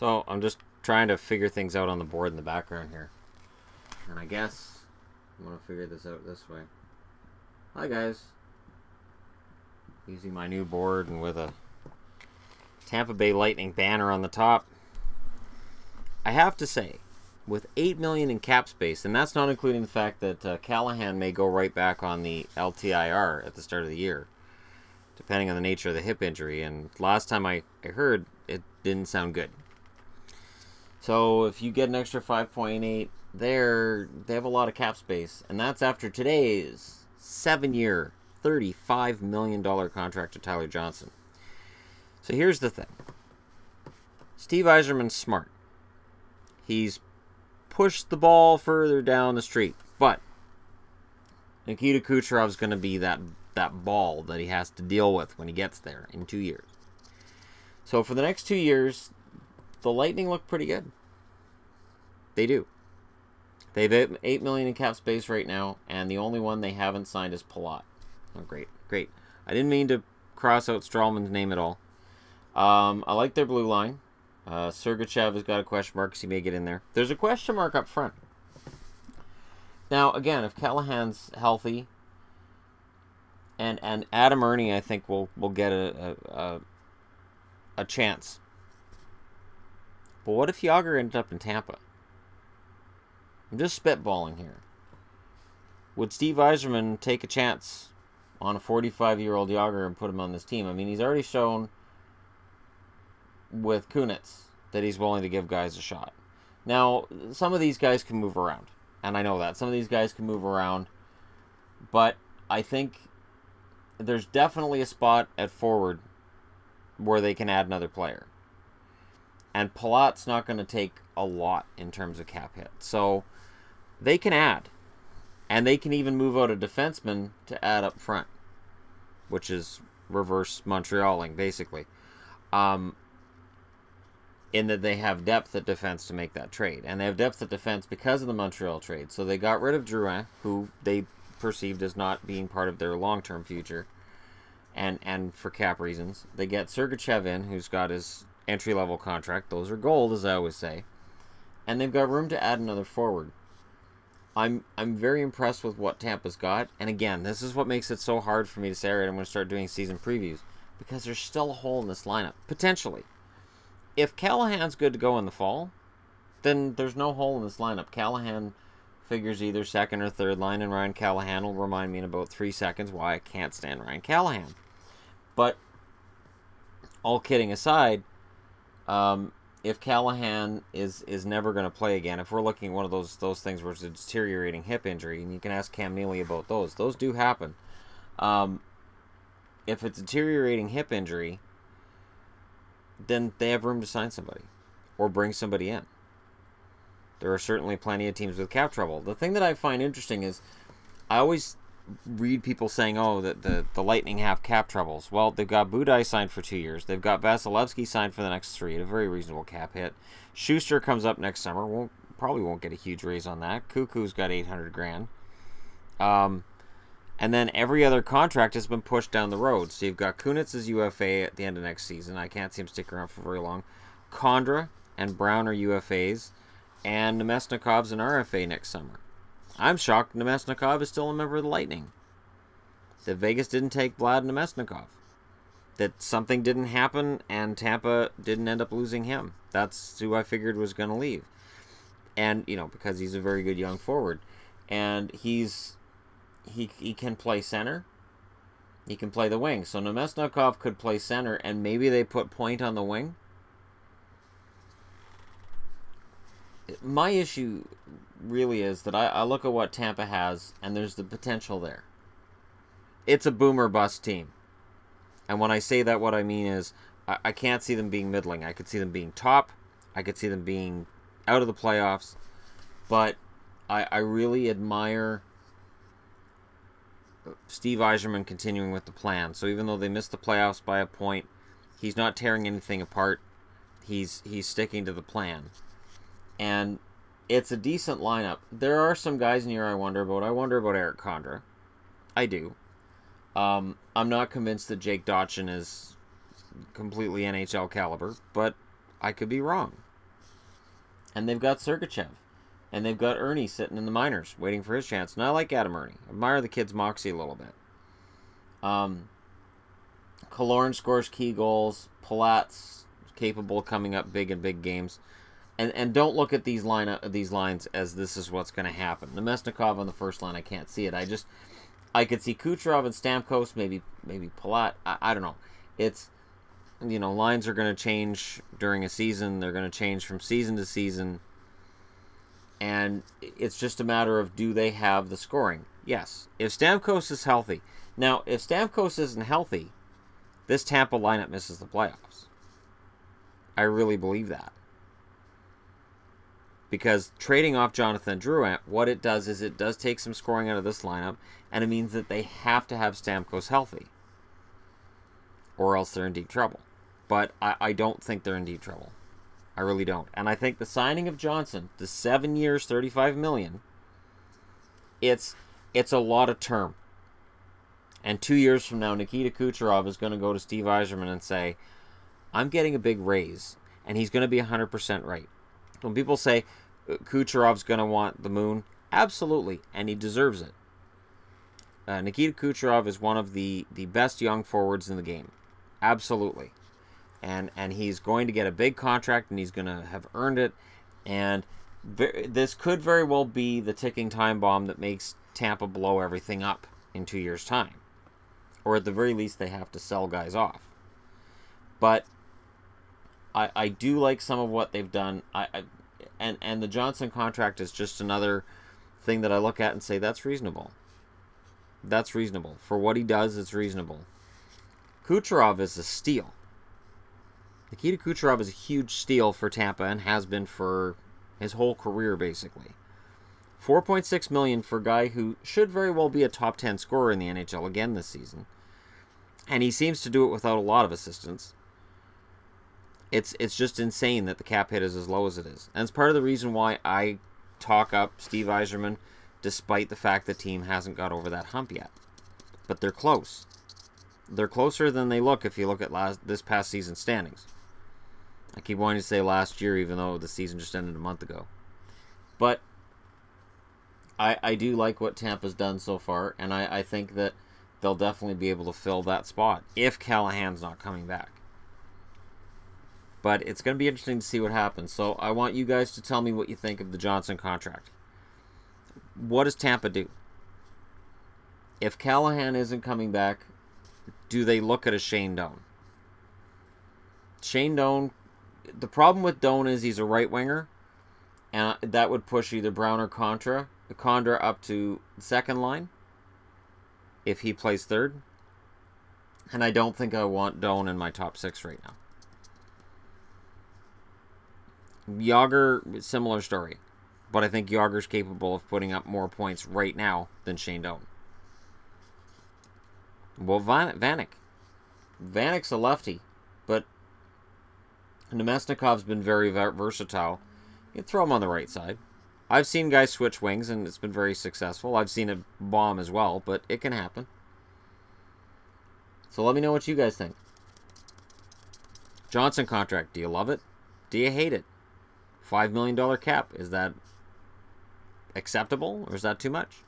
So I'm just trying to figure things out on the board in the background here. And I guess I'm going to figure this out this way. Hi guys. Using my new board and with a Tampa Bay Lightning banner on the top. I have to say, with $8 million in cap space, and that's not including the fact that Callahan may go right back on the LTIR at the start of the year, depending on the nature of the hip injury. And last time I heard, it didn't sound good. So if you get an extra 5.8 there, they have a lot of cap space. And that's after today's 7-year, $35 million contract to Tyler Johnson. So here's the thing. Steve Yzerman's smart. He's pushed the ball further down the street. But Nikita Kucherov's going to be that ball that he has to deal with when he gets there in 2 years. So for the next 2 years, the Lightning look pretty good. They do. They have $8 million in cap space right now, and the only one they haven't signed is Palat. Oh, great. I didn't mean to cross out Strawman's name at all. I like their blue line. Sergachev has got a question mark because he may get in there. There's a question mark up front. Now, again, if Callahan's healthy, and Adam Ernie, I think, will get a chance. But what if Jágr ended up in Tampa? I'm just spitballing here. Would Steve Yzerman take a chance on a 45-year-old Jágr and put him on this team? I mean, he's already shown with Kunitz that he's willing to give guys a shot. Now, some of these guys can move around, and I know that. Some of these guys can move around, but I think there's definitely a spot at forward where they can add another player. And Palat's not going to take a lot in terms of cap hit. So they can add. And they can even move out a defenseman to add up front, which is reverse Montrealing, basically. In that they have depth at defense to make that trade. And they have depth at defense because of the Montreal trade. So they got rid of Drouin, who they perceived as not being part of their long-term future. And for cap reasons. They get Sergachev in, who's got his entry-level contract. Those are gold, as I always say. And they've got room to add another forward. I'm very impressed with what Tampa's got. And again, this is what makes it so hard for me to say, all right, I'm going to start doing season previews. Because there's still a hole in this lineup. Potentially. If Callahan's good to go in the fall, then there's no hole in this lineup. Callahan figures either second or third line, and Ryan Callahan will remind me in about 3 seconds why I can't stand Ryan Callahan. But all kidding aside, if Callahan is never going to play again, if we're looking at one of those things where it's a deteriorating hip injury, and you can ask Cam Neely about those do happen. If it's a deteriorating hip injury, then they have room to sign somebody or bring somebody in. There are certainly plenty of teams with cap trouble. The thing that I find interesting is I always read people saying, oh, that the Lightning have cap troubles. Well, they've got Budaj signed for 2 years. They've got Vasilevsky signed for the next 3 at a very reasonable cap hit. Schuster comes up next summer. Probably won't get a huge raise on that. Cuckoo's got $800,000. And then every other contract has been pushed down the road. So you've got Kunitz's UFA at the end of next season. I can't see him sticking around for very long. Condra and Brown are UFAs. And Nemesnikov's an RFA next summer. I'm shocked Nemesnikov is still a member of the Lightning. That Vegas didn't take Vlad Nemesnikov. That something didn't happen and Tampa didn't end up losing him. That's who I figured was going to leave. And, you know, because he's a very good young forward. And he can play center. He can play the wing. So Nemesnikov could play center, and maybe they put Point on the wing. My issue really is that I look at what Tampa has, and there's the potential there. It's a boomer bust team. And when I say that, what I mean is I can't see them being middling. I could see them being top. I could see them being out of the playoffs. But I really admire Steve Yzerman continuing with the plan. So even though they missed the playoffs by a point, he's not tearing anything apart. He's sticking to the plan. And it's a decent lineup. There are some guys in here I wonder about. I wonder about Eric Condra. I do. I'm not convinced that Jake Dotchin is completely NHL caliber, but I could be wrong. And they've got Sergachev. And they've got Ernie sitting in the minors, waiting for his chance. And I like Adam Ernie. I admire the kid's moxie a little bit. Killorn scores key goals. Palat's capable of coming up big in big games. And don't look at these lines as this is what's going to happen. Nemesnikov on the first line, I can't see it. I could see Kucherov and Stamkos, maybe Palat. I don't know. It's, lines are going to change during a season. They're going to change from season to season. And it's just a matter of, do they have the scoring? Yes. If Stamkos is healthy. Now, if Stamkos isn't healthy, this Tampa lineup misses the playoffs. I really believe that. Because trading off Jonathan Drouin, what it does is it does take some scoring out of this lineup, and it means that they have to have Stamkos healthy. Or else they're in deep trouble. But I don't think they're in deep trouble. I really don't. And I think the signing of Johnson, the 7 years, $35 million, it's a lot of term. And 2 years from now, Nikita Kucherov is going to go to Steve Yzerman and say, I'm getting a big raise. And he's going to be 100% right. When people say Kucherov's going to want the moon, absolutely. And he deserves it. Nikita Kucherov is one of the best young forwards in the game. Absolutely. And he's going to get a big contract, and he's going to have earned it. And this could very well be the ticking time bomb that makes Tampa blow everything up in 2 years' time. Or at the very least, they have to sell guys off. But I do like some of what they've done. And the Johnson contract is just another thing that I look at and say, that's reasonable. That's reasonable. For what he does, it's reasonable. Kucherov is a steal. Nikita Kucherov is a huge steal for Tampa and has been for his whole career, basically. $4.6 million for a guy who should very well be a top 10 scorer in the NHL again this season. And he seems to do it without a lot of assistance. It's just insane that the cap hit is as low as it is. And it's part of the reason why I talk up Steve Yzerman, despite the fact the team hasn't got over that hump yet. But they're close. They're closer than they look if you look at this past season's standings. I keep wanting to say last year, even though the season just ended a month ago. But I do like what Tampa's done so far, and I think that they'll definitely be able to fill that spot if Callahan's not coming back. But it's going to be interesting to see what happens. So I want you guys to tell me what you think of the Johnson contract. What does Tampa do? If Callahan isn't coming back, do they look at a Shane Doan? Shane Doan, the problem with Doan is he's a right winger, and that would push either Brown or Condra up to the second line if he plays third. And I don't think I want Doan in my top 6 right now. Jágr, similar story. But I think Jágr's capable of putting up more points right now than Shane Doan. Well, Vanek. Vanek's a lefty, but Nemesnikov's been very versatile. You can throw him on the right side. I've seen guys switch wings, and it's been very successful. I've seen it bomb as well, but it can happen. So let me know what you guys think. Johnson contract, do you love it? Do you hate it? $5 million cap, is that acceptable, or is that too much?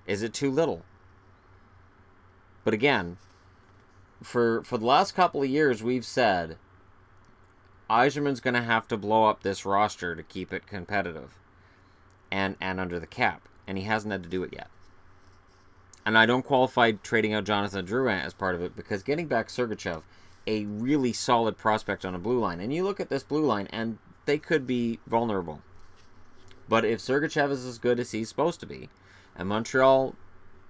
Is it too little? But again, for the last couple of years, we've said Yzerman's going to have to blow up this roster to keep it competitive and under the cap, and he hasn't had to do it yet. And I don't qualify trading out Jonathan Drouin as part of it, because getting back Sergachev, a really solid prospect on a blue line, and you look at this blue line, and they could be vulnerable. But if Sergachev is as good as he's supposed to be, and Montreal's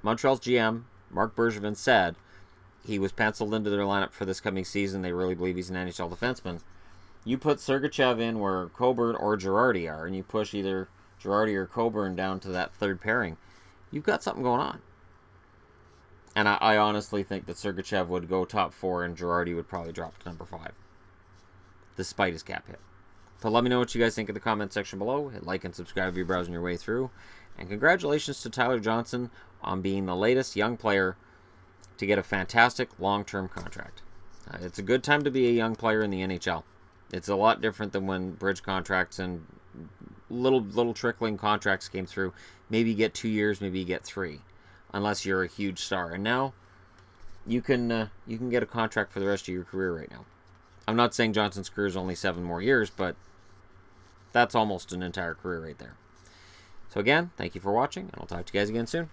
GM, Marc Bergevin, said he was penciled into their lineup for this coming season, they really believe he's an NHL defenseman, you put Sergachev in where Coburn or Girardi are, and you push either Girardi or Coburn down to that third pairing, you've got something going on. And I honestly think that Sergachev would go top 4 and Girardi would probably drop to number 5, despite his cap hit. So let me know what you guys think in the comment section below. Hit like and subscribe if you're browsing your way through. And congratulations to Tyler Johnson on being the latest young player to get a fantastic long-term contract. It's a good time to be a young player in the NHL. It's a lot different than when bridge contracts and little trickling contracts came through. Maybe you get 2 years, maybe you get 3, unless you're a huge star. And now you can get a contract for the rest of your career right now. I'm not saying Johnson's career is only 7 more years, but that's almost an entire career right there. So again, thank you for watching, and I'll talk to you guys again soon.